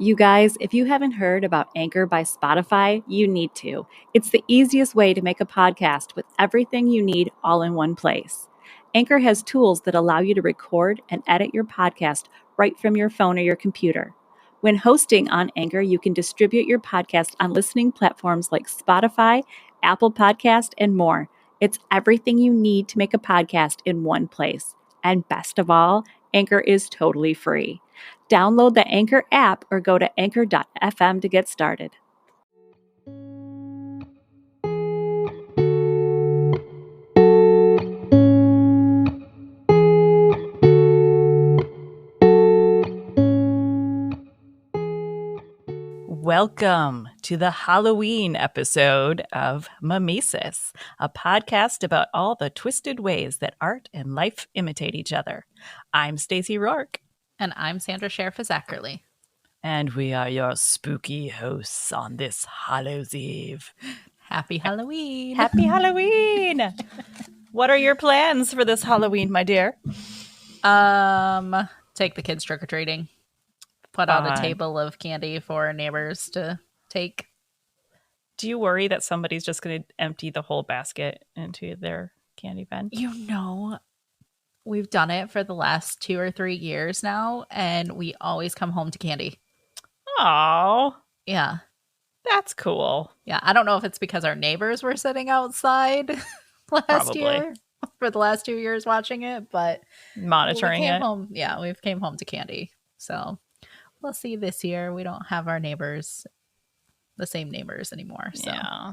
You guys, if you haven't heard about Anchor by Spotify, you need to. It's the easiest way to make a podcast with everything you need all in one place. Anchor has tools that allow you to record and edit your podcast right from your phone or your computer. When hosting on Anchor, you can distribute your podcast on listening platforms like Spotify, Apple Podcast, and more. It's everything you need to make a podcast in one place. And best of all, Anchor is totally free. Download the Anchor app or go to anchor.fm to get started. Welcome to the Halloween episode of Mimesis, a podcast about all the twisted ways that art and life imitate each other. I'm Stacey Rourke. And I'm Sandra Sheriff-Zackerly. And we are your spooky hosts on this Hallows Eve. Happy Halloween. Happy Halloween. What are your plans for this Halloween, my dear? Take the kids trick-or-treating. Put out a table of candy for neighbors to take. Do you worry that somebody's just going to empty the whole basket into their candy bin? You know, we've done it for the last 2 or 3 years now, and we always come home to candy. Oh, yeah. That's cool. Yeah, I don't know if it's because our neighbors were sitting outside last year for the last 2 years watching it, but monitoring it. We came home to candy. So we'll see this year. We don't have the same neighbors anymore. So. Yeah.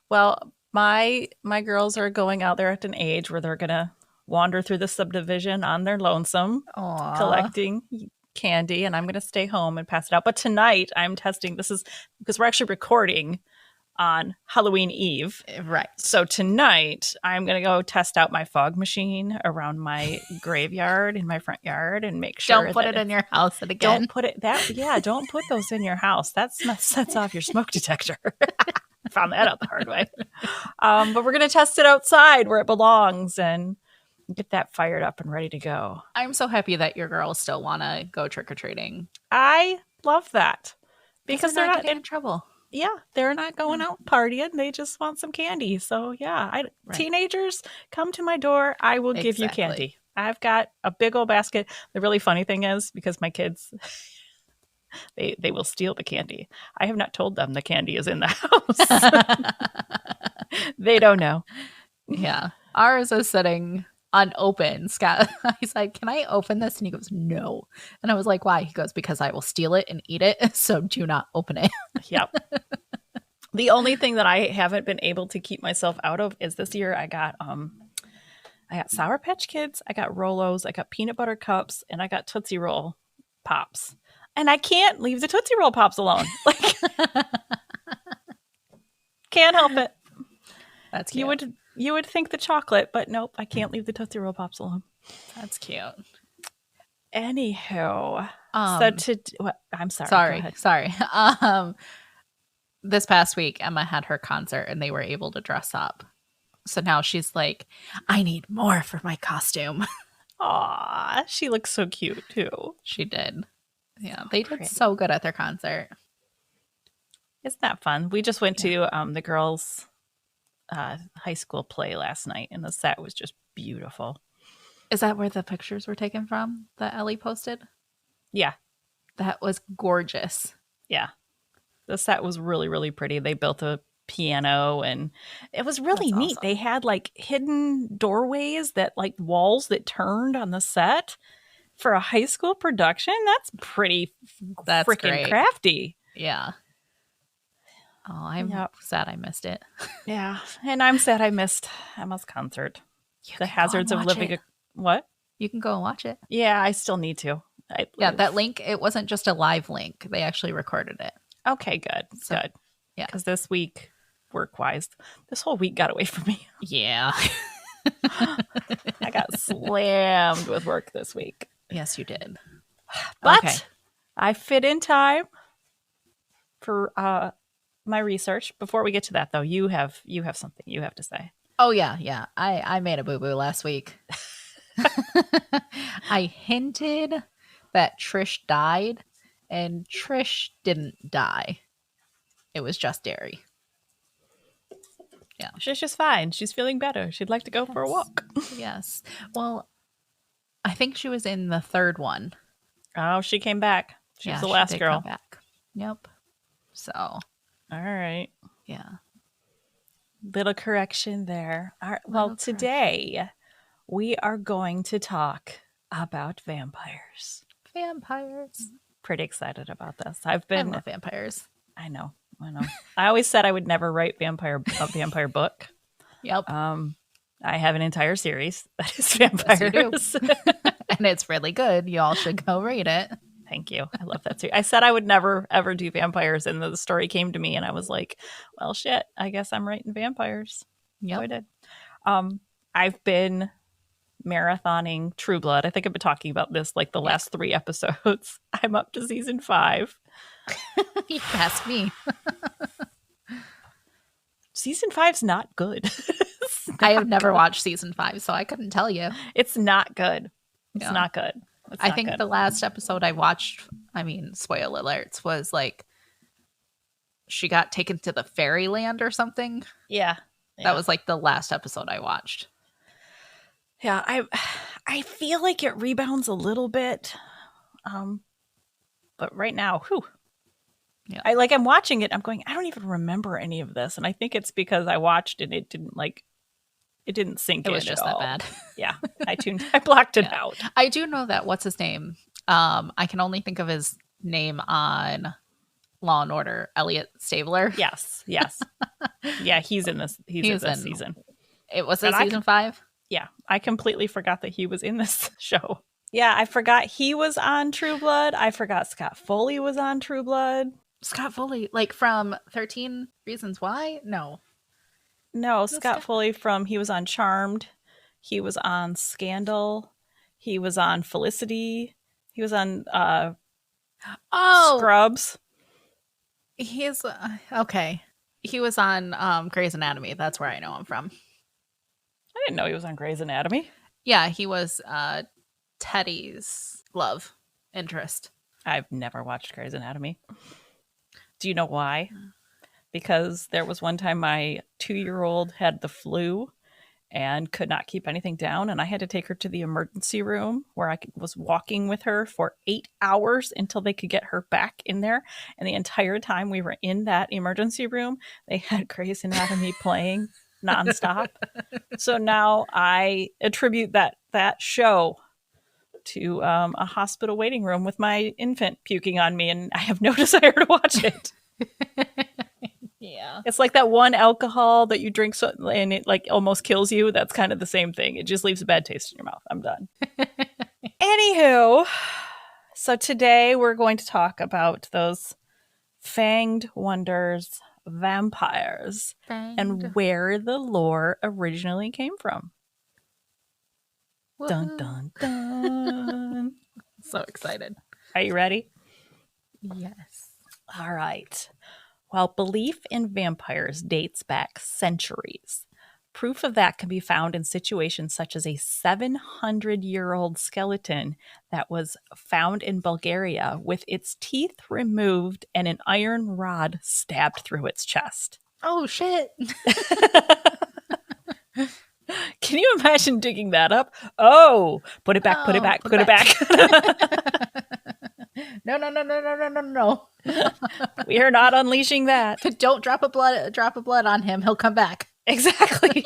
Well, my girls are going out there at an age where they're going to wander through the subdivision on their lonesome, collecting candy, and I'm going to stay home and pass it out. But tonight I'm testing. This is because we're actually recording on Halloween Eve. Right. So tonight I'm going to go test out my fog machine around my graveyard in my front yard and make sure. Don't put it in your house again. Don't put it don't put those in your house. That sets off your smoke detector. I found that out the hard way. But we're going to test it outside where it belongs and get that fired up and ready to go. I'm so happy that your girls still want to go trick-or-treating. I love that. Because they're not getting in trouble. Yeah, they're not going out partying. They just want some candy. So, yeah, teenagers, come to my door. I will give you candy. I've got a big old basket. The really funny thing is, because my kids, they will steal the candy. I have not told them the candy is in the house. They don't know. Yeah. Ours is sitting unopened. Scott, he's like, can I open this? And he goes, no. And I was like, why? He goes, because I will steal it and eat it. So do not open it. Yep. The only thing that I haven't been able to keep myself out of is this year I got Sour Patch Kids, I got Rolos, I got peanut butter cups, and I got Tootsie Roll Pops. And I can't leave the Tootsie Roll Pops alone. Like, can't help it. That's cute. You would think the chocolate, but nope, I can't leave the Tootsie Roll Pops alone. That's cute. Anywho, I'm sorry. Sorry. This past week, Emma had her concert and they were able to dress up. So now she's like, I need more for my costume. Aw, she looks so cute too. She did. Yeah, they did so good at their concert. Isn't that fun? We just went to the girls' high school play last night, and the set was just beautiful. Is that where the pictures were taken from that Ellie posted? Yeah. That was gorgeous. Yeah. The set was really, really pretty. They built a piano, and it was really neat. Awesome. They had like hidden doorways like walls that turned on the set for a high school production. That's freaking crafty. Yeah. Oh, I'm sad I missed it. Yeah. And I'm sad I missed Emma's concert. The hazards of living. What? You can go and watch it. Yeah, I still need to. That link, it wasn't just a live link. They actually recorded it. Okay, good. Good. Yeah. Because this week, work-wise, this whole week got away from me. Yeah. I got slammed with work this week. Yes, you did. But I fit in time for my research. Before we get to that, though, you have something you have to say. Oh, yeah. I made a boo-boo last week. I hinted that Trish died, And Trish didn't die. It was just Derry. Yeah. She's just fine. She's feeling better. She'd like to go for a walk. Yes. Well, I think she was in the third one. Oh, she came back. She was the She last did girl. come back. Yep. So, All right. yeah. Little correction there. All right. Well, today we are going to talk about vampires. Vampires. Pretty excited about this. I love vampires. I know. I always said I would never write a vampire book. Yep. I have an entire series that is vampires. Yes, you do. And it's really good. You all should go read it. Thank you. I love that too. I said I would never ever do vampires, and the story came to me, and I was like, "Well, shit. I guess I'm writing vampires." Yeah, so I did. I've been marathoning True Blood. I think I've been talking about this like the last 3 episodes. I'm up to season 5. You can ask me. Season 5's not good. I have never watched season 5, so I couldn't tell you. It's not good. It's not good. I think the last episode I watched, I mean, spoiler alerts, was like she got taken to the fairyland or something. Yeah. That was like the last episode I watched. Yeah, I feel like it rebounds a little bit. But right now, yeah. I'm watching it, I'm going, I don't even remember any of this. And I think it's because I watched and it didn't sink in. It was just that bad. Yeah. I blocked it out. I do know that, what's his name? I can only think of his name on Law and Order, Elliot Stabler. Yes. Yeah, he's in this. He's in this season. It was season 5? Yeah. I completely forgot that he was in this show. Yeah, I forgot he was on True Blood. I forgot Scott Foley was on True Blood. Scott Foley, like from 13 Reasons Why? No, Scott Foley he was on Charmed. He was on Scandal. He was on Felicity. He was on Scrubs. He's okay. He was on Grey's Anatomy. That's where I know him from. I didn't know he was on Grey's Anatomy. Yeah, he was Teddy's love interest. I've never watched Grey's Anatomy. Do you know why? Because there was one time my 2-year-old had the flu and could not keep anything down, and I had to take her to the emergency room where I was walking with her for 8 hours until they could get her back in there. And the entire time we were in that emergency room, they had Grey's Anatomy playing nonstop. So now I attribute that show to a hospital waiting room with my infant puking on me, and I have no desire to watch it. Yeah. It's like that one alcohol that you drink and it like almost kills you. That's kind of the same thing. It just leaves a bad taste in your mouth. I'm done. Anywho, so today we're going to talk about those fanged wonders, vampires, and where the lore originally came from. Woo-hoo. Dun, dun, dun. So excited. Are you ready? Yes. All right. While belief in vampires dates back centuries, proof of that can be found in situations such as a 700-year-old skeleton that was found in Bulgaria with its teeth removed and an iron rod stabbed through its chest. Oh, shit. Can you imagine digging that up? Oh, put it back, put it back, put it back. No. We are not unleashing that. Don't drop a blood on him. He'll come back. Exactly.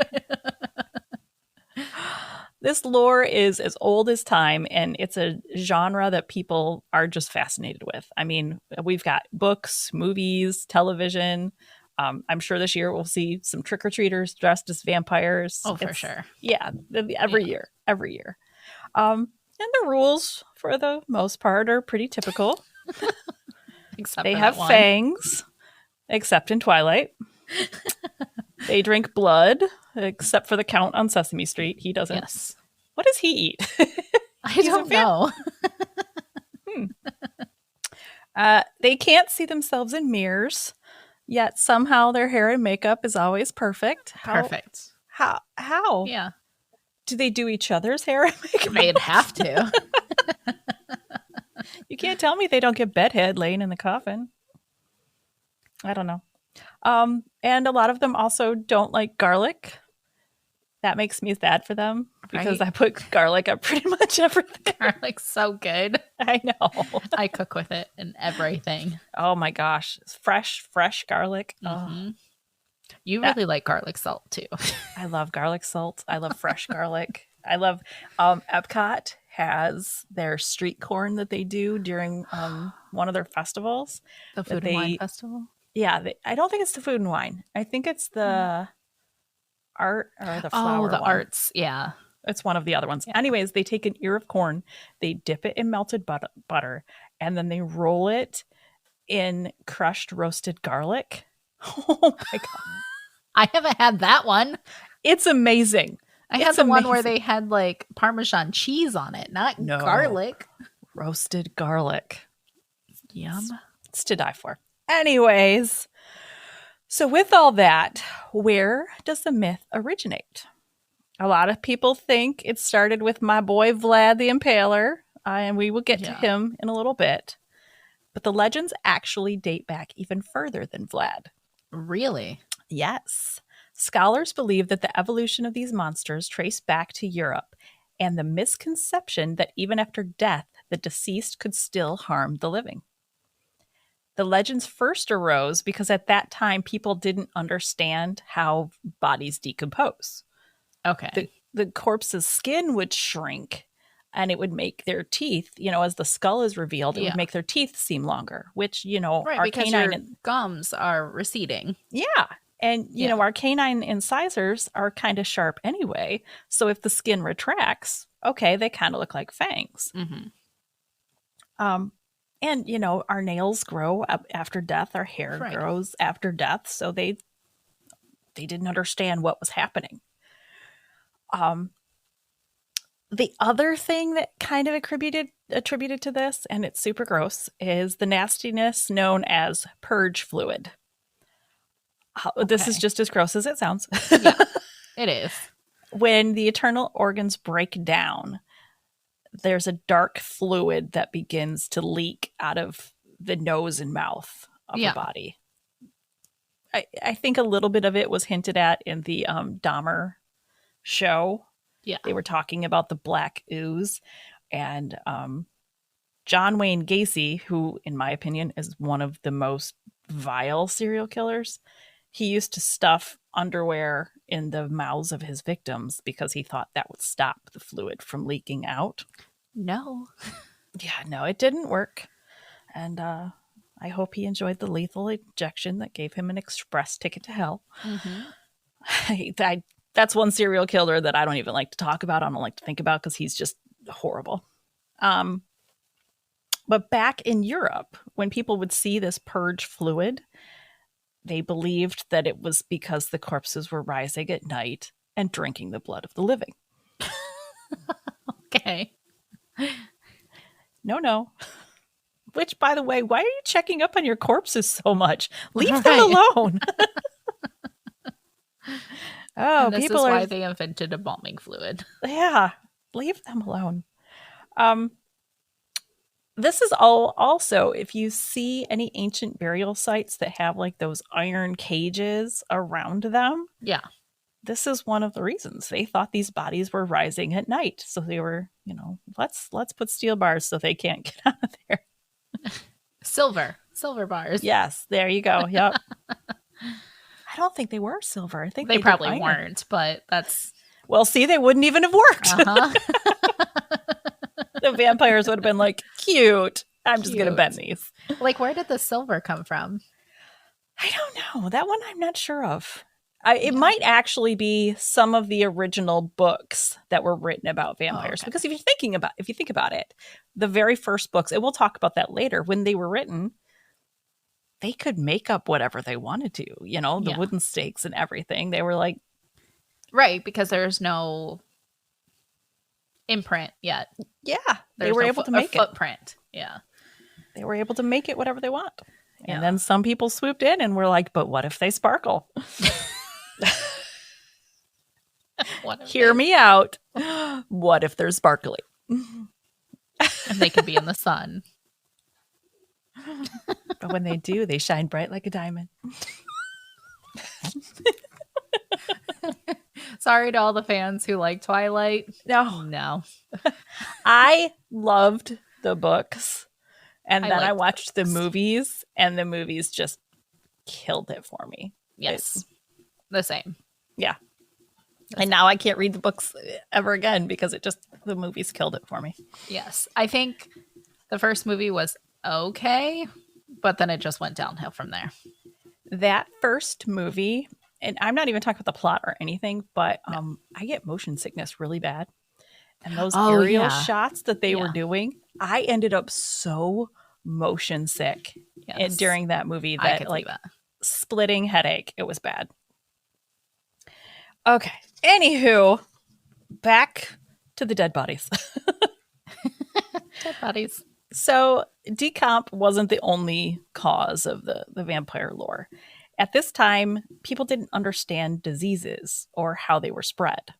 This lore is as old as time, and it's a genre that people are just fascinated with. I mean, we've got books, movies, television. I'm sure this year we'll see some trick-or-treaters dressed as vampires. Oh, for sure. Yeah, every year. And the rules, for the most part, are pretty typical. Except they have fangs, except in Twilight. They drink blood, except for the Count on Sesame Street. He doesn't. Yes. What does he eat? I don't know. They can't see themselves in mirrors, yet somehow their hair and makeup is always perfect. Perfect. How? Yeah. Do they do each other's hair and makeup? They'd have to. You can't tell me they don't get bedhead laying in the coffin. I don't know. And a lot of them also don't like garlic. That makes me sad for them because Right? I put garlic on pretty much everything. Garlic's so good. I know. I cook with it in everything. Oh my gosh. It's fresh garlic. Mm-hmm. You really like garlic salt too. I love garlic salt. I love fresh garlic. I love Epcot has their street corn that they do during one of their festivals. The Food and Wine Festival? Yeah, I don't think it's the food and wine. I think it's the art or the flower. Oh, the one. arts. Yeah. It's one of the other ones. Yeah. Anyways, they take an ear of corn, they dip it in melted butter, and then they roll it in crushed roasted garlic. Oh my God. I haven't had that one. It's amazing. I had the one where they had like Parmesan cheese on it, not garlic. Roasted garlic. Yum. It's to die for. Anyways, so with all that, where does the myth originate? A lot of people think it started with my boy Vlad the Impaler, and we will get to him in a little bit. But the legends actually date back even further than Vlad. Really? Yes. Scholars believe that the evolution of these monsters traced back to Europe and the misconception that even after death, the deceased could still harm the living. The legends first arose because at that time, people didn't understand how bodies decompose. Okay. The corpse's skin would shrink and it would make their teeth, as the skull is revealed, it would make their teeth seem longer, which, right, our because canine your gums are receding. Yeah. And, our canine incisors are kind of sharp anyway. So if the skin retracts, okay, they kind of look like fangs. Mm-hmm. And, our nails grow up after death. Our hair grows after death. So they didn't understand what was happening. The other thing that kind of attributed to this, and it's super gross, is the nastiness known as purge fluid. This is just as gross as it sounds. Yeah, it is. When the internal organs break down, there's a dark fluid that begins to leak out of the nose and mouth of the body. I think a little bit of it was hinted at in the Dahmer show. Yeah. They were talking about the black ooze. And John Wayne Gacy, who, in my opinion, is one of the most vile serial killers, he used to stuff underwear in the mouths of his victims because he thought that would stop the fluid from leaking out. No. Yeah, no, it didn't work. And I hope he enjoyed the lethal injection that gave him an express ticket to hell. Mm-hmm. That's one serial killer that I don't even like to talk about. I don't like to think about because he's just horrible. But back in Europe, when people would see this purge fluid, they believed that it was because the corpses were rising at night and drinking the blood of the living. Okay. No. Which, by the way, why are you checking up on your corpses so much? Leave them alone. And this is why they invented embalming fluid. Yeah, leave them alone. This is also, if you see any ancient burial sites that have like those iron cages around them. Yeah. This is one of the reasons. They thought these bodies were rising at night. So they were, let's put steel bars so they can't get out of there. Silver bars. Yes, there you go. Yep. I don't think they were silver. I think they probably weren't, but that's... Well, see, they wouldn't even have worked. Uh-huh. The vampires would have been like, cute. I'm just going to bend these. Like, where did the silver come from? I don't know. That one I'm not sure of. It might actually be some of the original books that were written about vampires. Because if you think about it, the very first books, and we'll talk about that later, when they were written, they could make up whatever they wanted to, the wooden stakes and everything. They were like... Right, because there's no imprint yet. Yeah, they were able to make it. Footprint, yeah. They were able to make it whatever they want. And then some people swooped in and were like, but what if they sparkle? Hear me out. What if they're sparkly? And they could be in the sun. When they do, they shine bright like a diamond. Sorry to all the fans who like Twilight. No. I loved the books, and then I watched the movies, and the movies just killed it for me. Yes. The same. Yeah. And now I can't read the books ever again because the movies killed it for me. Yes. I think the first movie was okay, but then it just went downhill from there. That first movie, and I'm not even talking about the plot or anything, but I get motion sickness really bad. And those aerial shots that they were doing, I ended up so motion sick during that movie that splitting headache. It was bad. Okay. Anywho, back to the dead bodies. Dead bodies. So decomp wasn't the only cause of the vampire lore. At this time, people didn't understand diseases or how they were spread.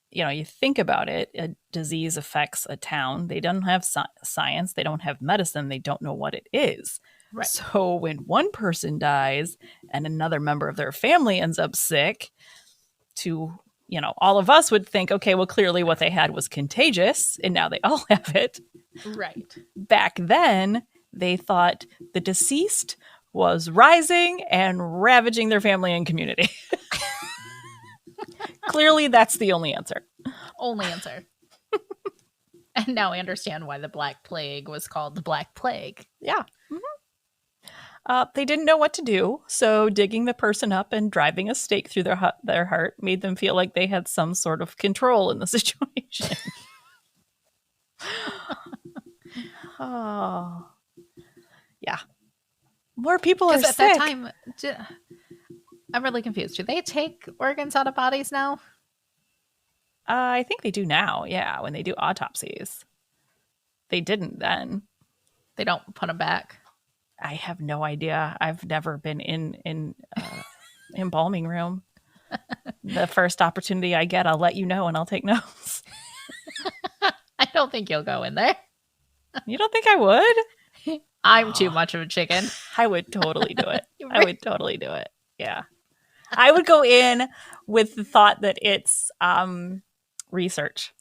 You know, you think about it, a disease affects a town. They don't have science. They don't have medicine. They don't know what it is. Right. So when one person dies and another member of their family ends up sick, all of us would think, okay, well, clearly what they had was contagious, and now they all have it. Right. Back then, they thought the deceased was rising and ravaging their family and community. Clearly, that's the only answer. Only answer. And now I understand why the Black Plague was called the Black Plague. Yeah. Mm-hmm. They didn't know what to do, so digging the person up and driving a stake through their heart made them feel like they had some sort of control in the situation. Oh. Yeah. More people are sick. At that time, I'm really confused. Do they take organs out of bodies now? I think they do now, yeah, when they do autopsies. They didn't then. They don't put them back? I have no idea. I've never been in embalming room. The first opportunity I get, I'll let you know and I'll take notes. I don't think you'll go in there. You don't think I would? I'm too much of a chicken. I would totally do it. I would totally do it. Yeah. I would go in with the thought that it's research.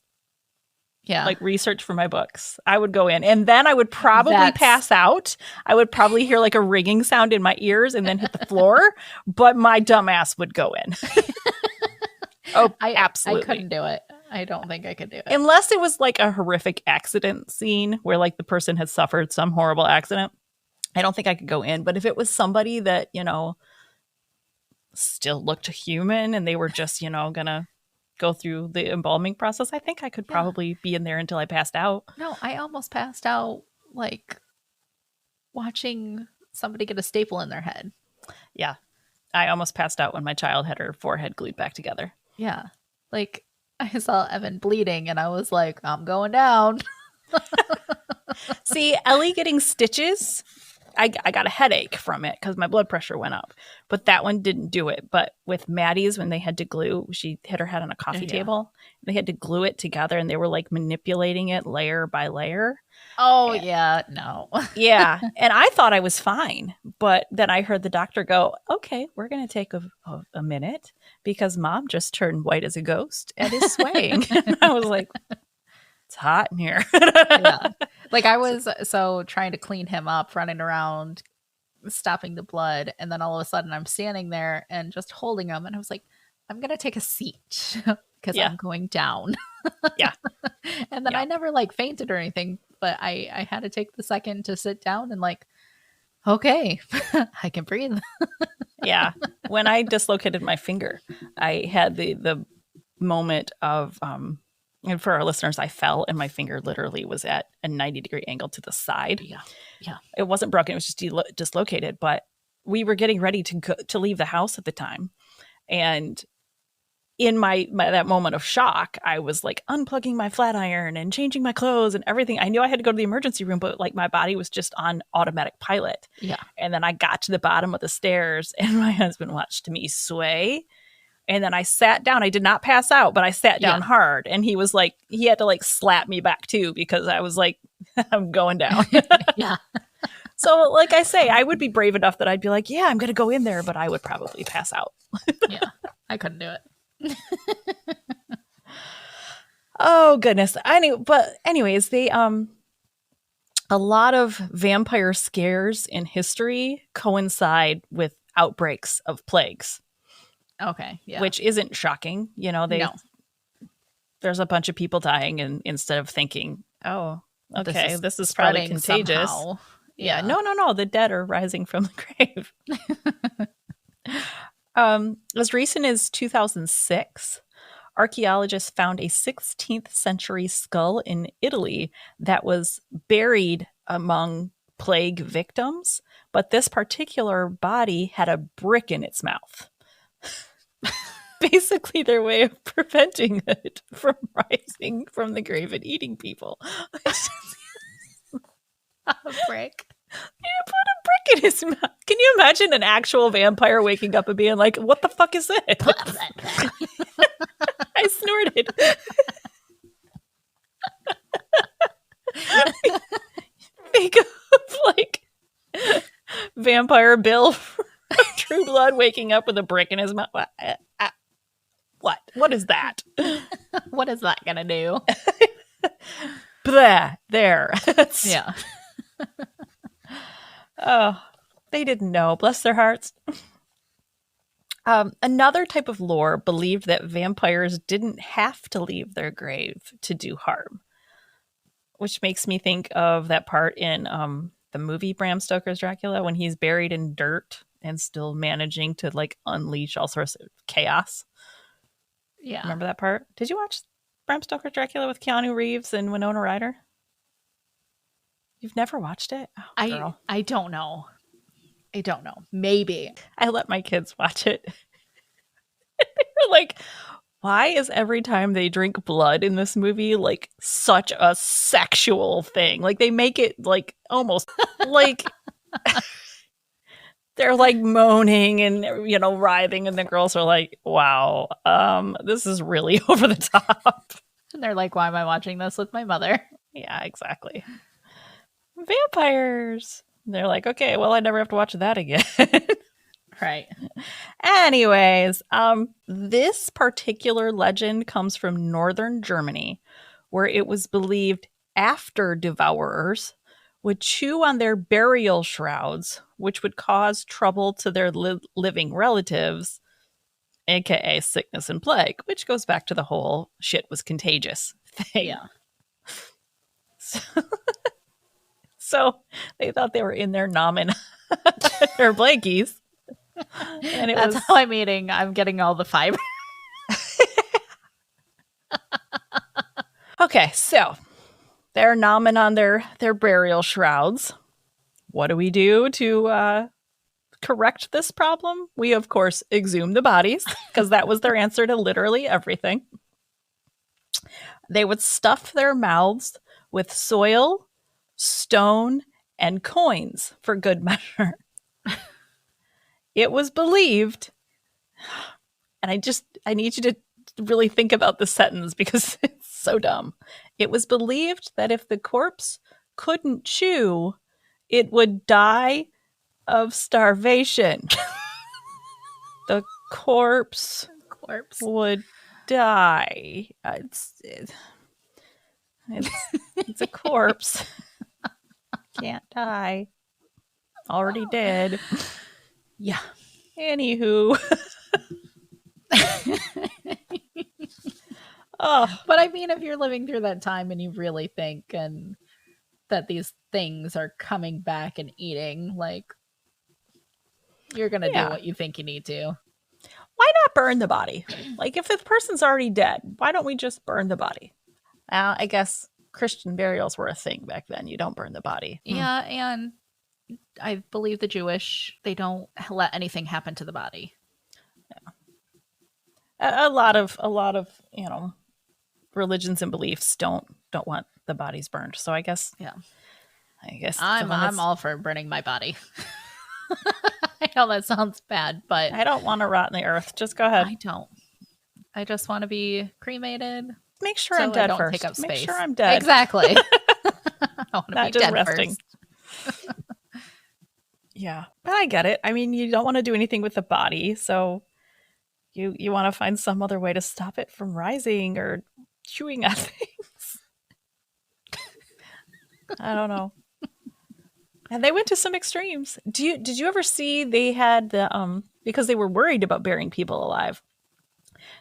Yeah. Like research for my books. I would go in and then I would probably pass out. I would probably hear like a ringing sound in my ears and then hit the floor, but my dumb ass would go in. Absolutely. I couldn't do it. I don't think I could do it. Unless it was like a horrific accident scene where like the person had suffered some horrible accident. I don't think I could go in. But if it was somebody that, still looked human and they were just, gonna go through the embalming process, I think I could probably be in there until I passed out. No, I almost passed out like watching somebody get a staple in their head. Yeah. I almost passed out when my child had her forehead glued back together. Yeah. Like I saw Evan bleeding and I was like, I'm going down. See, Ellie getting stitches, I got a headache from it because my blood pressure went up. But that one didn't do it. But with Maddie's, when they had to glue, she hit her head on a coffee table. They had to glue it together and they were like manipulating it layer by layer. Oh, no. Yeah. And I thought I was fine. But then I heard the doctor go, okay, we're going to take a minute because mom just turned white as a ghost and is swaying. And I was like, it's hot in here. Yeah. Like I was trying to clean him up, running around, stopping the blood. And then all of a sudden I'm standing there and just holding him. And I was like, I'm going to take a seat because I'm going down. Yeah. And then I never like fainted or anything, but I had to take the second to sit down and like, okay, I can breathe. Yeah. When I dislocated my finger, I had the moment of, and for our listeners, I fell and my finger literally was at a 90-degree angle to the side. Yeah. Yeah. It wasn't broken. It was just dislocated. But we were getting ready to leave the house at the time. And in my that moment of shock, I was like unplugging my flat iron and changing my clothes and everything. I knew I had to go to the emergency room, but like my body was just on automatic pilot. Yeah. And then I got to the bottom of the stairs and my husband watched me sway. And then I sat down. I did not pass out, but I sat down hard. And he was like, he had to like slap me back too, because I was like, I'm going down. Yeah. So, like I say, I would be brave enough that I'd be like, yeah, I'm going to go in there, but I would probably pass out. Yeah, I couldn't do it. Oh, goodness. Anyways, they, a lot of vampire scares in history coincide with outbreaks of plagues. Okay, yeah. Which isn't shocking. There's a bunch of people dying, and instead of thinking, oh, okay, this is probably contagious. Somehow. Yeah. No. The dead are rising from the grave. As recent as 2006, archaeologists found a 16th century skull in Italy that was buried among plague victims, but this particular body had a brick in its mouth. Basically their way of preventing it from rising from the grave and eating people. A brick. You put a brick in his mouth. Can you imagine an actual vampire waking up and being like, what the fuck is this? I snorted. Think of like Vampire Bill from True Blood waking up with a brick in his mouth. What is that? What is that gonna do? Blah, there. Yeah. Oh, they didn't know. Bless their hearts. Another type of lore believed that vampires didn't have to leave their grave to do harm, which makes me think of that part in the movie Bram Stoker's Dracula when he's buried in dirt and still managing to like unleash all sorts of chaos. Yeah. Remember that part? Did you watch Bram Stoker's Dracula with Keanu Reeves and Winona Ryder? You've never watched it? Oh, girl. I don't know. Maybe. I let my kids watch it. They were like, why is every time they drink blood in this movie like such a sexual thing? Like they make it like almost like they're like moaning and writhing, and the girls are like, wow, this is really over the top. And they're like, why am I watching this with my mother? Yeah, exactly. Vampires. They're like, okay, well, I never have to watch that again. Right. Anyways, this particular legend comes from northern Germany, where it was believed after devourers would chew on their burial shrouds, which would cause trouble to their living relatives, aka sickness and plague, which goes back to the whole shit was contagious thing. Yeah. So they thought they were in their nomin or blankies. And that's how I'm eating. I'm getting all the fiber. Okay, so they're nomming on their burial shrouds. What do we do to correct this problem? We, of course, exhume the bodies, because that was their answer to literally everything. They would stuff their mouths with soil, stone, and coins for good measure. It was believed, and I need you to really think about this sentence because it's so dumb. It was believed that if the corpse couldn't chew, it would die of starvation. The corpse would die. It's a corpse. Can't die. Already dead. Yeah. Anywho. Oh, but I mean, if you're living through that time and you really think and that these things are coming back and eating, like, you're gonna do what you think you need to. Why not burn the body? Like, if the person's already dead, why don't we just burn the body? I guess Christian burials were a thing back then. You don't burn the body. Yeah, and I believe the Jewish, they don't let anything happen to the body. Yeah. A lot of religions and beliefs don't want the bodies burned. So I guess I'm all for burning my body. I know that sounds bad, but I don't want to rot in the earth. Just go ahead. I don't. I just want to be cremated. Make sure I'm dead first. Take up space. Make sure I'm dead. Exactly. I want to be just dead resting. first. Yeah, but I get it. I mean, you don't want to do anything with the body, so you want to find some other way to stop it from rising or chewing on things. I don't know. And they went to some extremes. Did you ever see they had the because they were worried about burying people alive.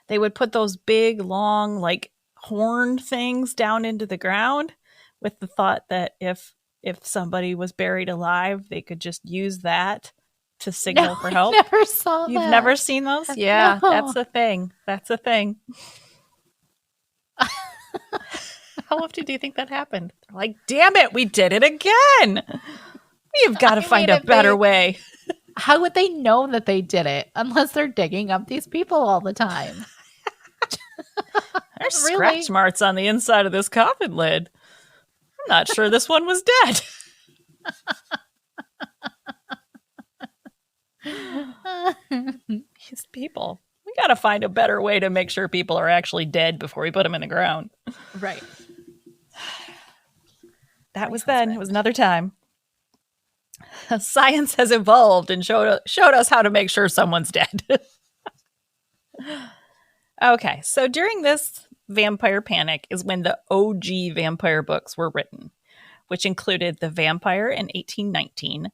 They would put those big long like horn things down into the ground with the thought that if somebody was buried alive, they could just use that to signal for help. I never saw You've that. never seen those? Yeah, No. that's a thing. That's a thing. How often do you think that happened? They're like, damn it, we did it again. We've got to find a better way. How would they know that they did it unless they're digging up these people all the time? There's Really? scratch marks on the inside of this coffin lid. I'm not sure this one was dead. These people. We got to find a better way to make sure people are actually dead before we put them in the ground. Right. That was then. It was another time. Science has evolved and showed us how to make sure someone's dead. Okay, so during this vampire panic is when the OG vampire books were written, which included The Vampire in 1819,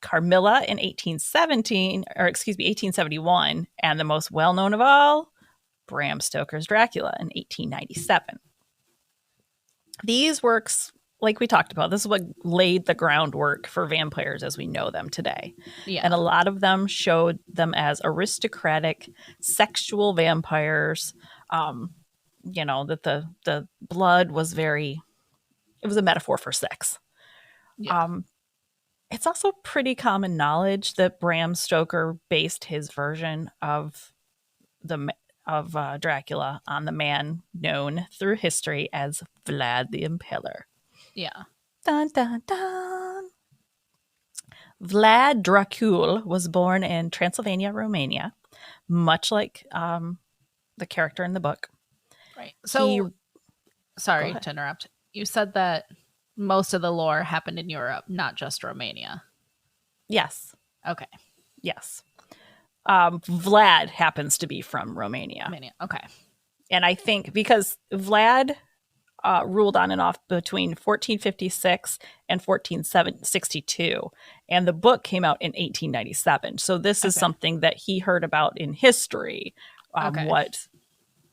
Carmilla in 1871, and the most well-known of all, Bram Stoker's Dracula in 1897. These works, like we talked about, this is what laid the groundwork for vampires as we know them today. Yeah. And a lot of them showed them as aristocratic, sexual vampires. That the blood was it was a metaphor for sex. Yeah. It's also pretty common knowledge that Bram Stoker based his version of Dracula on the man known through history as Vlad the Impaler. Yeah. Dun, dun, dun. Vlad Dracul was born in Transylvania, Romania, much like the character in the book. Right. So, sorry to interrupt. You said that most of the lore happened in Europe, not just Romania. Yes. Okay. Yes. Vlad happens to be from Romania. Okay. And I think because Vlad ruled on and off between 1456 and 1462, and the book came out in 1897. So this is something that he heard about in history, what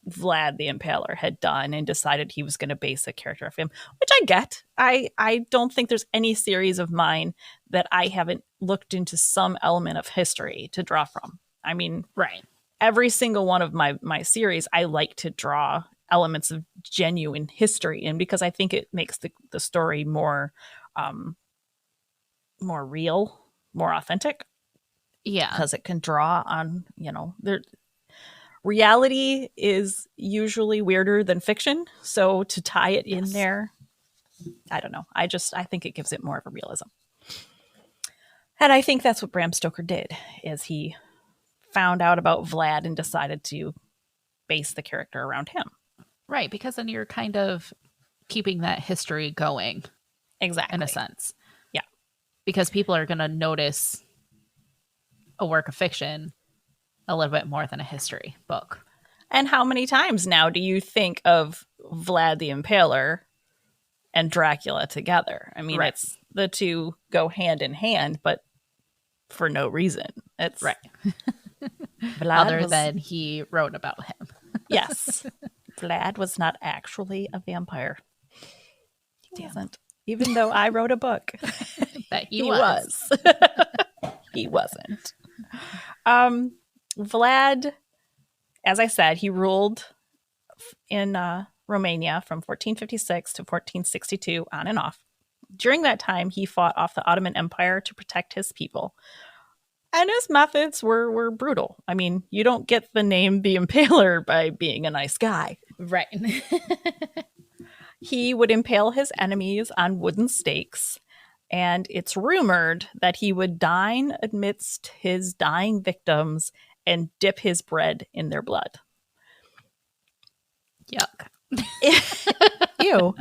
Vlad the Impaler had done, and decided he was going to base a character off him, which I get. I don't think there's any series of mine that I haven't looked into some element of history to draw from. I mean, right. Every single one of my series, I like to draw elements of genuine history in, because I think it makes the story more real, more authentic. Yeah. Because it can draw on, reality is usually weirder than fiction. So to tie it in there, I don't know. I think it gives it more of a realism. And I think that's what Bram Stoker did, is he found out about Vlad and decided to base the character around him. Right, because then you're kind of keeping that history going. Exactly. In a sense. Yeah. Because people are going to notice a work of fiction a little bit more than a history book. And how many times now do you think of Vlad the Impaler and Dracula together? I mean, It's the two go hand in hand, but for no reason. It's right. Vlad than he wrote about him. Yes. Vlad was not actually a vampire. He wasn't. Even though I wrote a book. But he was. He wasn't. Vlad, as I said, he ruled in Romania from 1456 to 1462 on and off. During that time, he fought off the Ottoman Empire to protect his people. And his methods were brutal. I mean, you don't get the name the Impaler by being a nice guy. Right. He would impale his enemies on wooden stakes, and it's rumored that he would dine amidst his dying victims and dip his bread in their blood. Yuck. Ew.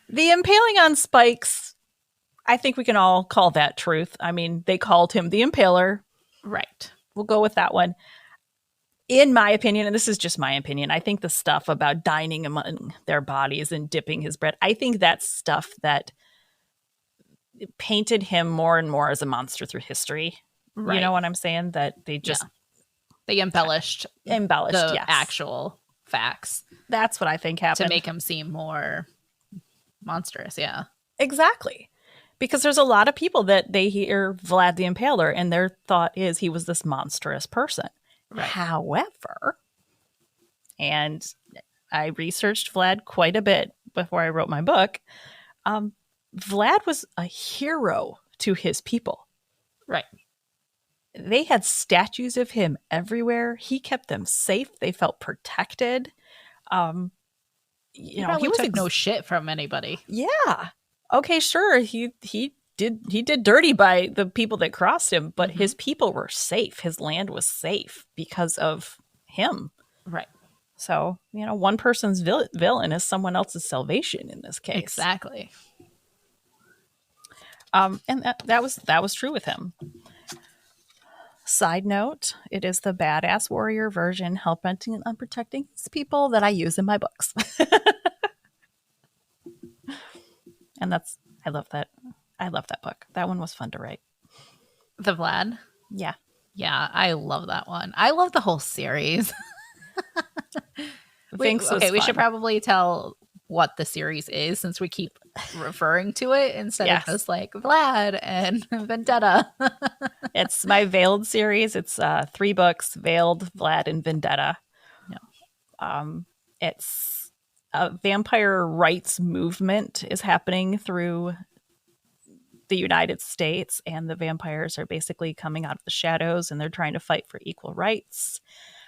The impaling on spikes, I think we can all call that truth. I mean, they called him the Impaler. Right. We'll go with that one. In my opinion, and this is just my opinion, I think the stuff about dining among their bodies and dipping his bread, I think that's stuff that painted him more and more as a monster through history. Right. You know what I'm saying? That they just they embellished the yes. actual facts. That's what I think happened. To make him seem more monstrous, yeah. Exactly. Because there's a lot of people that they hear Vlad the Impaler and their thought is he was this monstrous person. Right. However, and I researched Vlad quite a bit before I wrote my book, Vlad was a hero to his people. Right. They had statues of him everywhere. He kept them safe. They felt protected. He took no shit from anybody. Yeah. Okay, sure. He did dirty by the people that crossed him, but his people were safe. His land was safe because of him. Right. So, one person's villain is someone else's salvation in this case. Exactly. And that was true with him. Side note, it is the badass warrior version helping and protecting his people that I use in my books. And I love that. I love that book. That one was fun to write. The Vlad? Yeah. Yeah, I love that one. I love the whole series. We should probably tell what the series is since we keep referring to it instead of just like Vlad and Vendetta. It's my Veiled series. It's 3 books, Veiled, Vlad, and Vendetta. Yeah. It's a vampire rights movement is happening through the United States, and the vampires are basically coming out of the shadows and they're trying to fight for equal rights.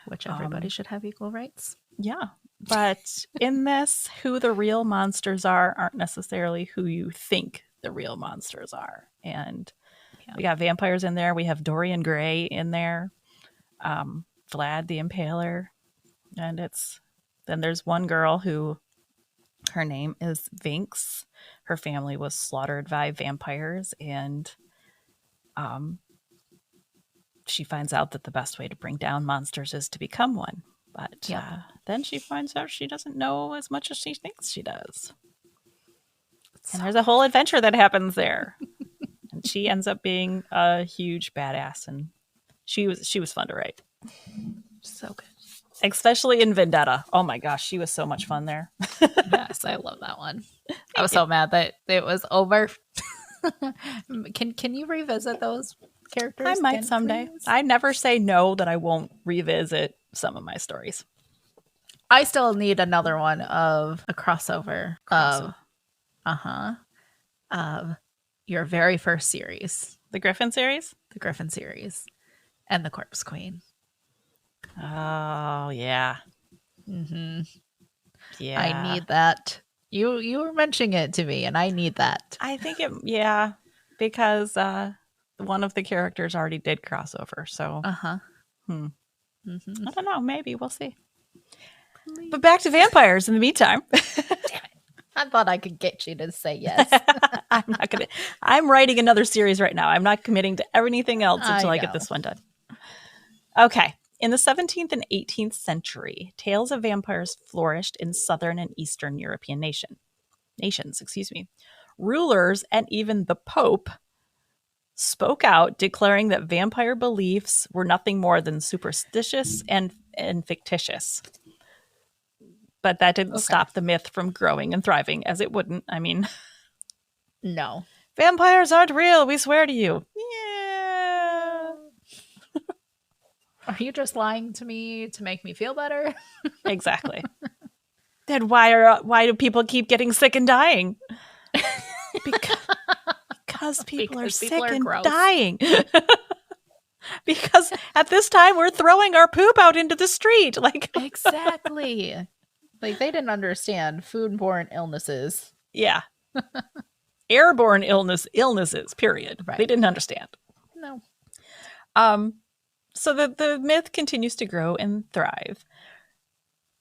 Which everybody should have equal rights. Yeah. But in this, who the real monsters aren't necessarily who you think the real monsters are. And we got vampires in there. We have Dorian Gray in there. Vlad the Impaler. And then there's one girl who, her name is Vinx. Her family was slaughtered by vampires, and she finds out that the best way to bring down monsters is to become one. But then she finds out she doesn't know as much as she thinks she does. And there's a whole adventure that happens there. And she ends up being a huge badass, and she was fun to write. So good. Especially in Vendetta. Oh my gosh, she was so much fun there. Yes, I love that one. I was so mad that it was over. Can you revisit those characters? I might someday. Please? I never say no that I won't revisit some of my stories. I still need another one of a crossover. Of your very first series. The Griffin series? The Griffin series. And the Corpse Queen. Oh, yeah. Mm-hmm. Yeah. I need that. You were mentioning it to me, and I need that. I think because one of the characters already did crossover, so. Mm-hmm. I don't know, maybe, we'll see. Please. But back to vampires in the meantime. Damn it. I thought I could get you to say yes. I'm writing another series right now. I'm not committing to anything else until I get this one done. Okay. In the 17th and 18th century, tales of vampires flourished in southern and eastern European nations. Rulers and even the Pope spoke out, declaring that vampire beliefs were nothing more than superstitious and fictitious. But that didn't stop the myth from growing and thriving, as it wouldn't. I mean, no. Vampires aren't real, we swear to you. Yeah. Are you just lying to me to make me feel better? Exactly. Then why do people keep getting sick and dying? Because people are sick and dying. Because at this time we're throwing our poop out into the street. Exactly. They didn't understand foodborne illnesses. Yeah. Airborne illnesses, period. Right. They didn't understand. No. So the myth continues to grow and thrive.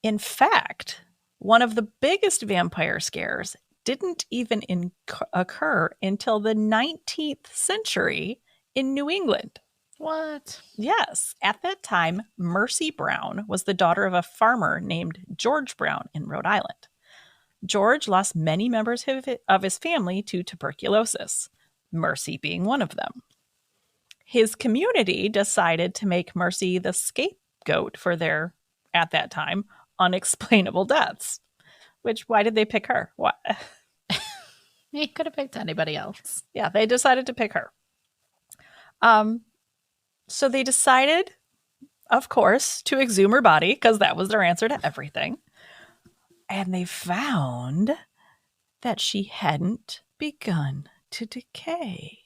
In fact, one of the biggest vampire scares didn't even occur until the 19th century in New England. What? Yes. At that time, Mercy Brown was the daughter of a farmer named George Brown in Rhode Island. George lost many members of his family to tuberculosis, Mercy being one of them. His community decided to make Mercy the scapegoat for their, at that time, unexplainable deaths. Which, why did they pick her? Why? He could have picked anybody else. Yeah, they decided to pick her. So they decided, of course, to exhume her body because that was their answer to everything. And they found that she hadn't begun to decay.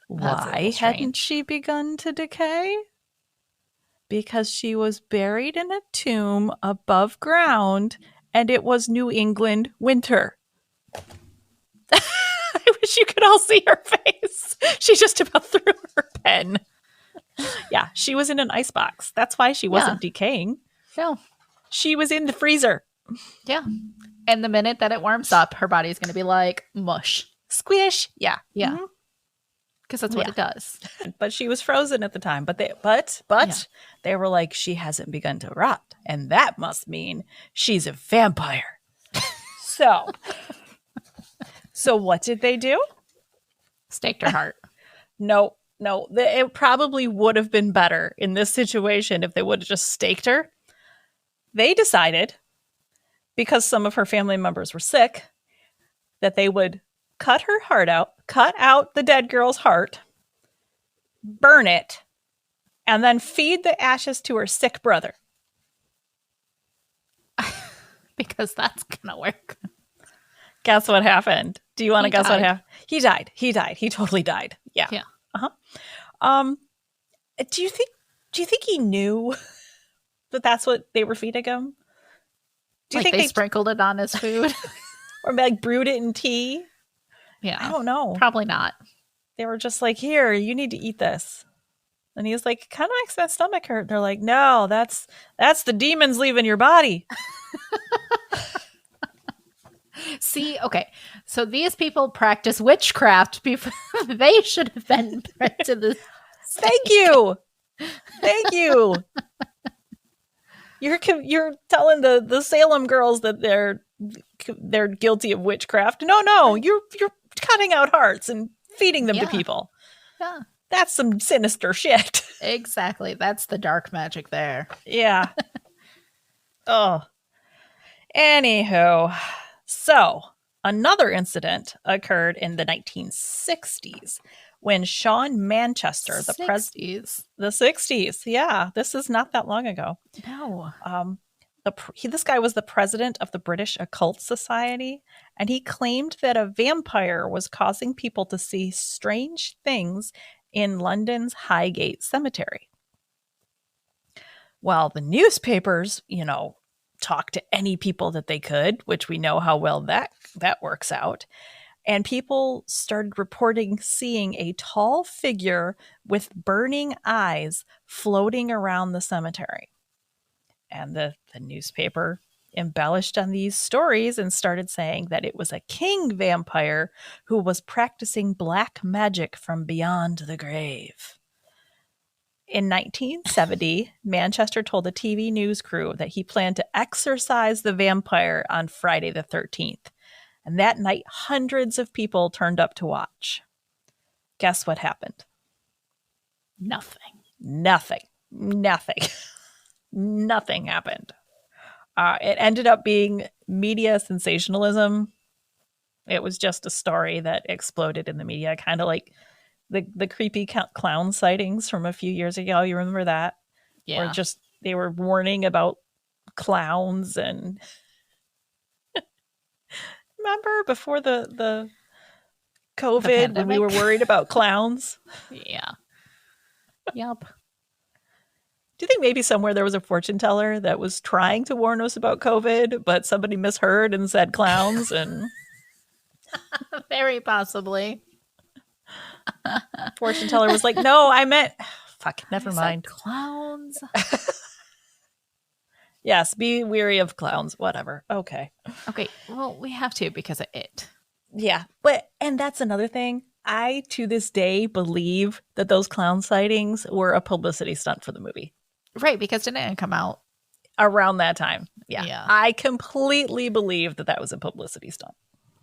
Why hadn't she begun to decay? Because she was buried in a tomb above ground and it was New England winter. I wish you could all see her face. She just about threw her pen. Yeah, she was in an icebox. That's why she wasn't decaying. Yeah. She was in the freezer. Yeah. And the minute that it warms up, her body's going to be like mush. Squish. Yeah. Yeah. Because that's what it does. But she was frozen at the time. But they were like, she hasn't begun to rot. And that must mean she's a vampire. So what did they do? Staked her heart. No. It probably would have been better in this situation if they would have just staked her. They decided, because some of her family members were sick, that they would cut her heart out, cut out the dead girl's heart, burn it, and then feed the ashes to her sick brother. Because that's going to work. Guess what happened? Do you want to guess what happened? He died. He totally died. Yeah. Do you think he knew that that's what they were feeding him? Do you think they sprinkled it on his food? Or like brewed it in tea? Yeah. I don't know. Probably not. They were just like, here, you need to eat this. And he was like, kind of makes my stomach hurt. They're like, no, that's the demons leaving your body. See, okay. So these people practice witchcraft before they should have been bred to the Thank you. You're telling the Salem girls that they're guilty of witchcraft. No, you're cutting out hearts and feeding them to people. Yeah. That's some sinister shit. Exactly. That's the dark magic there. Yeah. Oh. Anywho, so another incident occurred in the 1960s when Sean Manchester, the 60s. Yeah, this is not that long ago. No. This guy was the president of the British Occult Society, and he claimed that a vampire was causing people to see strange things in London's Highgate Cemetery. Well, the newspapers, talked to any people that they could, which we know how well that works out. And people started reporting seeing a tall figure with burning eyes floating around the cemetery. And the newspaper embellished on these stories and started saying that it was a king vampire who was practicing black magic from beyond the grave. In 1970, Manchester told a TV news crew that he planned to exorcise the vampire on Friday the 13th. And that night, hundreds of people turned up to watch. Guess what happened? Nothing. Nothing happened. It ended up being media sensationalism. It was just a story that exploded in the media, kind of like the creepy clown sightings from a few years ago. You remember that? Yeah. Or just they were warning about clowns and remember before the COVID when we were worried about clowns? Yeah. Yep. Do you think maybe somewhere there was a fortune teller that was trying to warn us about COVID, but somebody misheard and said clowns? And very possibly. Fortune teller was like, no, I meant fuck, never mind. Clowns. Yes, be weary of clowns. Whatever. Okay. Okay, well, we have to because of it. Yeah. And that's another thing. I, to this day, believe that those clown sightings were a publicity stunt for the movie. Right, because didn't it come out? Around that time. Yeah. Yeah. I completely believe that was a publicity stunt.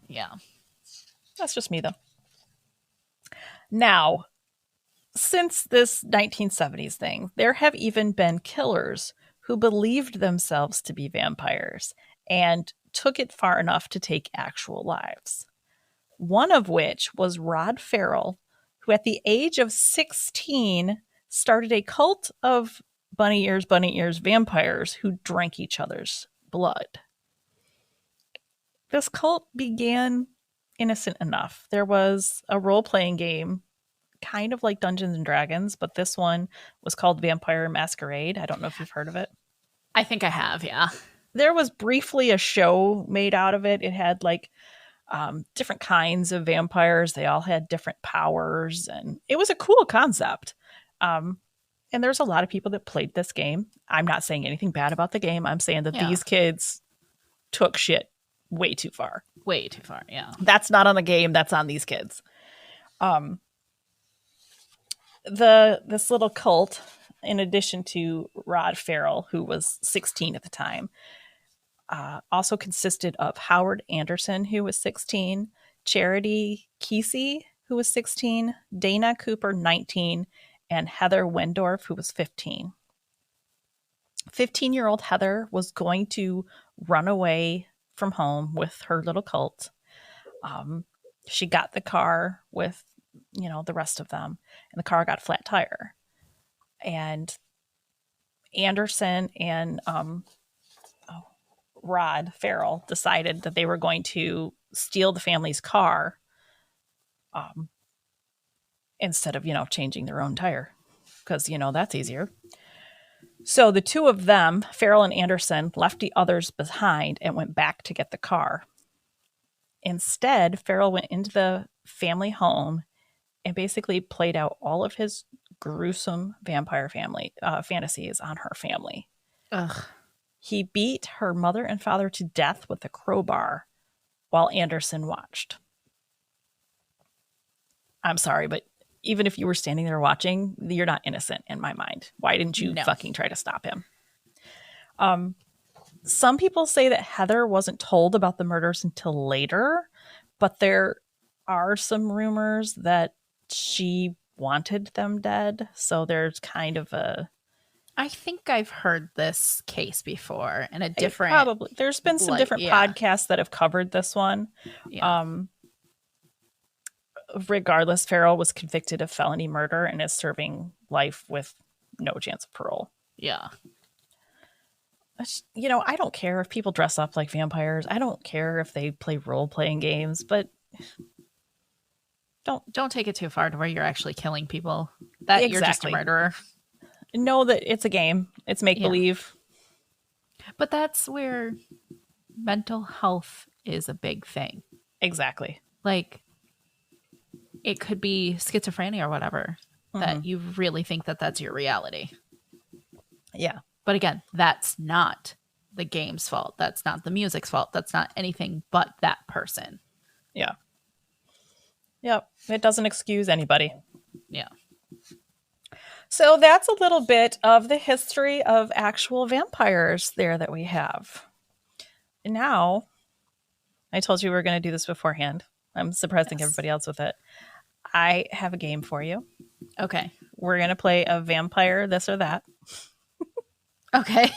Yeah. That's just me, though. Now, since this 1970s thing, there have even been killers who believed themselves to be vampires and took it far enough to take actual lives. One of which was Rod Farrell, who at the age of 16 started a cult of bunny ears vampires who drank each other's blood. This cult began innocent enough. There was a role-playing game, kind of like Dungeons and Dragons, but this one was called Vampire Masquerade. I don't know if you've heard of it. I think I have, yeah. There was briefly a show made out of it. It had like different kinds of vampires. They all had different powers, and it was a cool concept. And there's a lot of people that played this game. I'm not saying anything bad about the game. I'm saying that these kids took shit way too far. Way too far, yeah. That's not on the game. That's on these kids. This little cult, in addition to Rod Farrell, who was 16 at the time, also consisted of Howard Anderson, who was 16, Charity Kesey, who was 16, Dana Cooper, 19, and Heather Wendorf, who was 15. 15-year-old Heather was going to run away from home with her little cult. She got the car with, the rest of them, and the car got a flat tire. And Anderson and Rod Farrell decided that they were going to steal the family's car instead of, changing their own tire, because, that's easier. So the two of them, Farrell and Anderson, left the others behind and went back to get the car. Instead, Farrell went into the family home and basically played out all of his gruesome vampire family fantasies on her family. Ugh. He beat her mother and father to death with a crowbar while Anderson watched. I'm sorry, but even if you were standing there watching, you're not innocent in my mind. Why didn't you fucking try to stop him? Some people say that Heather wasn't told about the murders until later, but there are some rumors that she wanted them dead. So there's kind of a... I think I've heard this case before in a different... Probably. There's been some different podcasts that have covered this one. Yeah. Regardless, Farrell was convicted of felony murder and is serving life with no chance of parole. Yeah. I don't care if people dress up like vampires. I don't care if they play role-playing games, but don't take it too far to where you're actually killing people. That You're just a murderer. Know that it's a game. It's make-believe. But that's where mental health is a big thing. Exactly. Like, it could be schizophrenia or whatever, that you really think that that's your reality. Yeah. But again, that's not the game's fault. That's not the music's fault. That's not anything but that person. Yeah. Yep. It doesn't excuse anybody. Yeah. So that's a little bit of the history of actual vampires there that we have. Now, I told you we were going to do this beforehand. I'm surprising everybody else with it. I have a game for you. Okay. We're going to play a vampire this or that. Okay.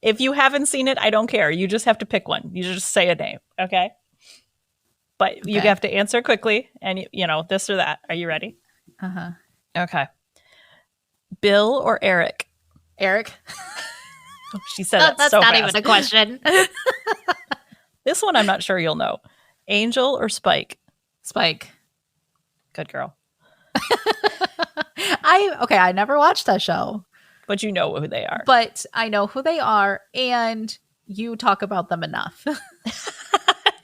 If you haven't seen it, I don't care. You just have to pick one. You just say a name. Okay. But you have to answer quickly and, this or that. Are you ready? Uh-huh. Okay. Bill or Eric? Eric. She said that that's so not fast. even a question. This one I'm not sure you'll know. Angel or Spike? Spike. Good girl. I never watched that show. But you know who they are. But I know who they are, and you talk about them enough.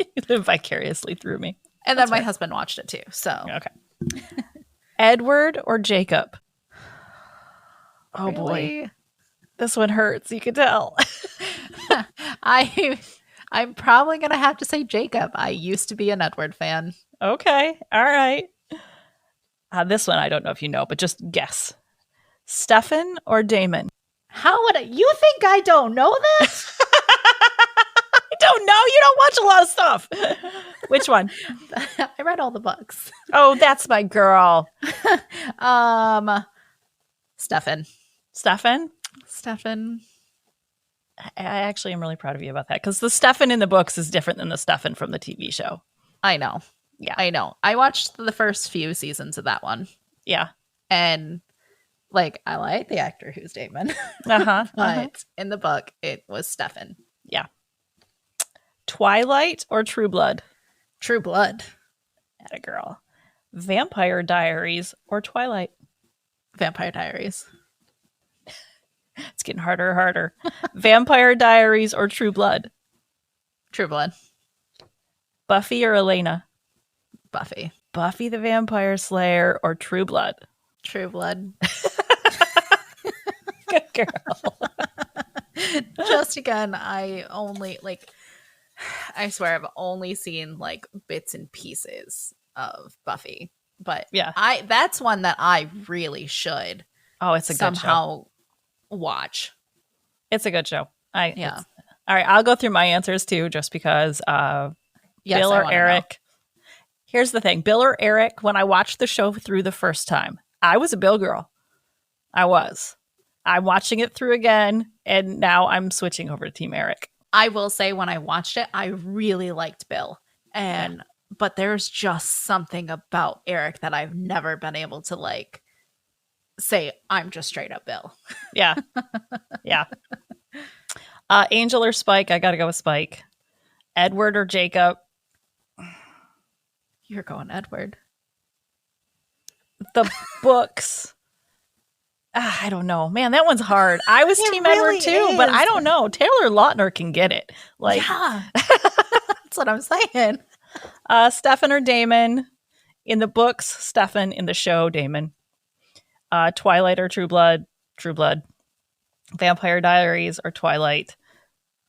You live vicariously through me. And then my husband watched it too, so. Okay. Edward or Jacob? Oh, really? boy. This one hurts. You can tell. I'm probably gonna have to say Jacob. I used to be an Edward fan. Okay. All right. This one I don't know if you know, but just guess. Stefan or Damon? How would you think I don't know that? I don't know. You don't watch a lot of stuff. Which one? I read all the books. Oh, that's my girl. Stefan. Stefan? Stefan. I actually am really proud of you about that because the Stefan in the books is different than the Stefan from the TV show. I know. Yeah. I know. I watched the first few seasons of that one. Yeah. And like I like the actor who's Damon. But in the book it was Stefan. Yeah. Twilight or True Blood? True Blood. Atta girl. Vampire Diaries or Twilight? Vampire Diaries. It's getting harder and harder. Vampire Diaries or True Blood? True Blood. Buffy or Elena? Buffy. Buffy the Vampire Slayer or True Blood? True Blood. Good girl. Just again, I swear I've only seen like bits and pieces of Buffy. But yeah, that's one that I really should it's a good show. Watch. It's a good show. All right, I'll go through my answers too, just because Bill or Eric. Here's the thing. Bill or Eric, when I watched the show through the first time, I was a Bill girl. I'm watching it through again, and now I'm switching over to Team Eric. I will say when I watched it, I really liked Bill. But there's just something about Eric that I've never been able to like say I'm just straight up Bill. Yeah. Yeah. Angel or Spike? I gotta go with Spike. Edward or Jacob? You're going Edward. The books. I don't know. Man, that one's hard. I was Team Edward too, but I don't know. Taylor Lautner can get it. Like, yeah. That's what I'm saying. Stefan or Damon? In the books, Stefan. In the show, Damon. Twilight or True Blood? True Blood. Vampire Diaries or Twilight?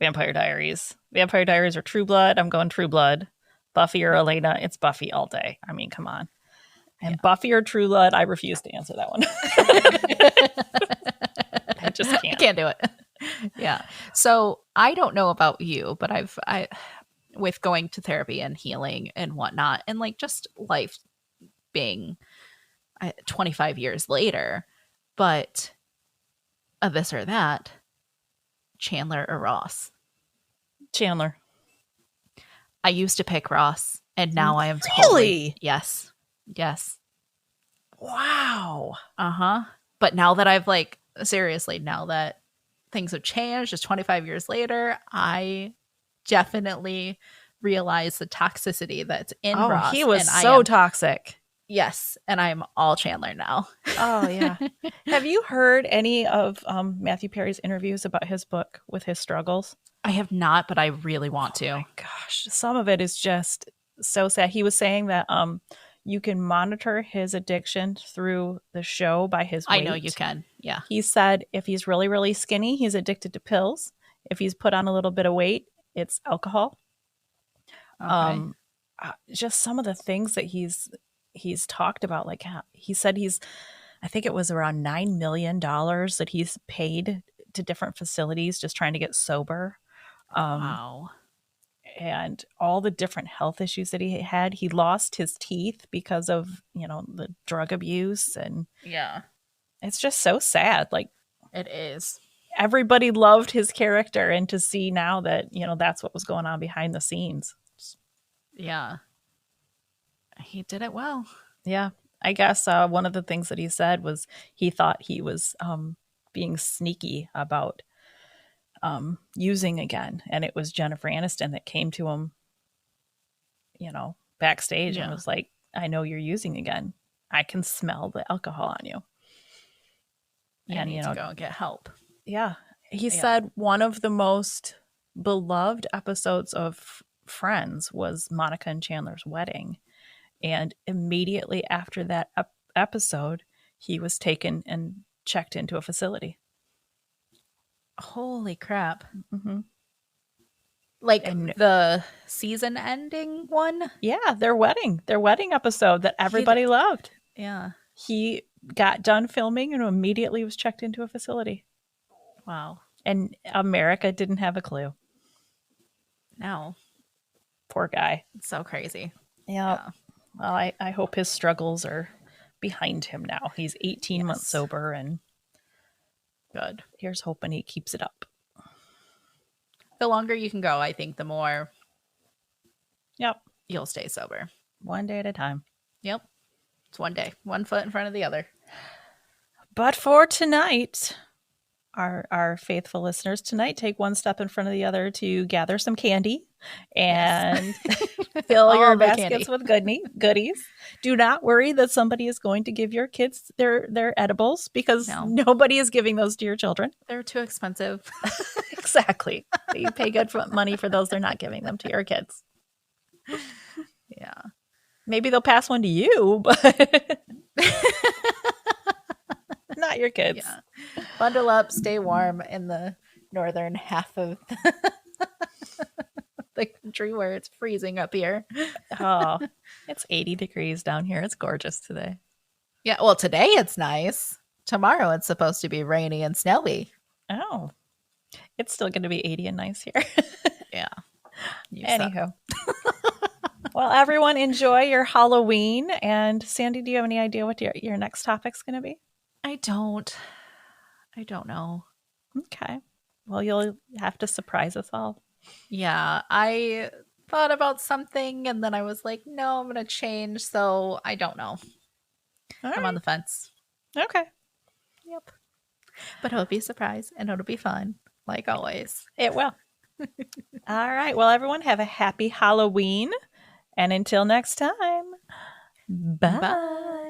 Vampire Diaries. Vampire Diaries or True Blood? I'm going True Blood. Buffy or Elena? It's Buffy all day. I mean, come on. And Buffy or True Blood? I refuse to answer that one. I just can't. I can't do it. Yeah. So I don't know about you, but I with going to therapy and healing and whatnot, and like just life being 25 years later, but this or that, Chandler or Ross? Chandler. I used to pick Ross, and now I am really? Yes. Wow. But now that I've seriously, now that things have changed, just 25 years later, I definitely realize the toxicity that's in Ross. He was so toxic. Yes, and I'm all Chandler now. Oh, yeah. Have you heard any of Matthew Perry's interviews about his book with his struggles? I have not, but I really want to. Oh my gosh, some of it is just so sad. He was saying that you can monitor his addiction through the show by his weight. I know you can, yeah. He said if he's really, really skinny, he's addicted to pills. If he's put on a little bit of weight, it's alcohol. Okay. Just some of the things that he's talked about, like he said I think it was around $9 million that he's paid to different facilities just trying to get sober. Wow. And all the different health issues that he had. He lost his teeth because of, the drug abuse. And yeah, it's just so sad. Like, it is. Everybody loved his character, and to see now that, that's what was going on behind the scenes. Yeah. He did it well. Yeah. I guess one of the things that he said was he thought he was being sneaky about using again, and it was Jennifer Aniston that came to him backstage and was like, I know you're using again. I can smell the alcohol on you. You need to go and get help. Yeah. He said one of the most beloved episodes of Friends was Monica and Chandler's wedding, and immediately after that episode he was taken and checked into a facility. Holy crap. Mm-hmm. Like And- the season ending one? Yeah, their wedding episode that everybody loved. Yeah. He got done filming and immediately was checked into a facility. Wow. And America didn't have a clue. No. Poor guy. It's so crazy. Yeah. Well, I hope his struggles are behind him now. He's 18 months sober, and good. Here's hoping he keeps it up. The longer you can go, I think the more Yep. you'll stay sober. One day at a time. Yep. It's one day. One foot in front of the other. But for tonight, our faithful listeners, tonight take one step in front of the other to gather some candy and fill your baskets with goodies. Do not worry that somebody is going to give your kids their edibles, because nobody is giving those to your children. They're too expensive. Exactly. You pay good money for those. They're not giving them to your kids. Yeah. Maybe they'll pass one to you, but not your kids. Yeah. Bundle up, stay warm in the northern half of the country where it's freezing up here. Oh, it's 80 degrees down here. It's gorgeous today. Yeah, well, today it's nice. Tomorrow it's supposed to be rainy and snowy. Oh, it's still going to be 80 and nice here. Yeah. Anywho. Well, everyone enjoy your Halloween. And Sandy, do you have any idea what your next topic's going to be? I don't know. Okay. Well, you'll have to surprise us all. Yeah, I thought about something and then I was like, no, I'm going to change. So I don't know. I'm on the fence. Okay. Yep. But it'll be a surprise and it'll be fun, like always. It will. All right. Well, everyone, have a happy Halloween. And until next time, bye.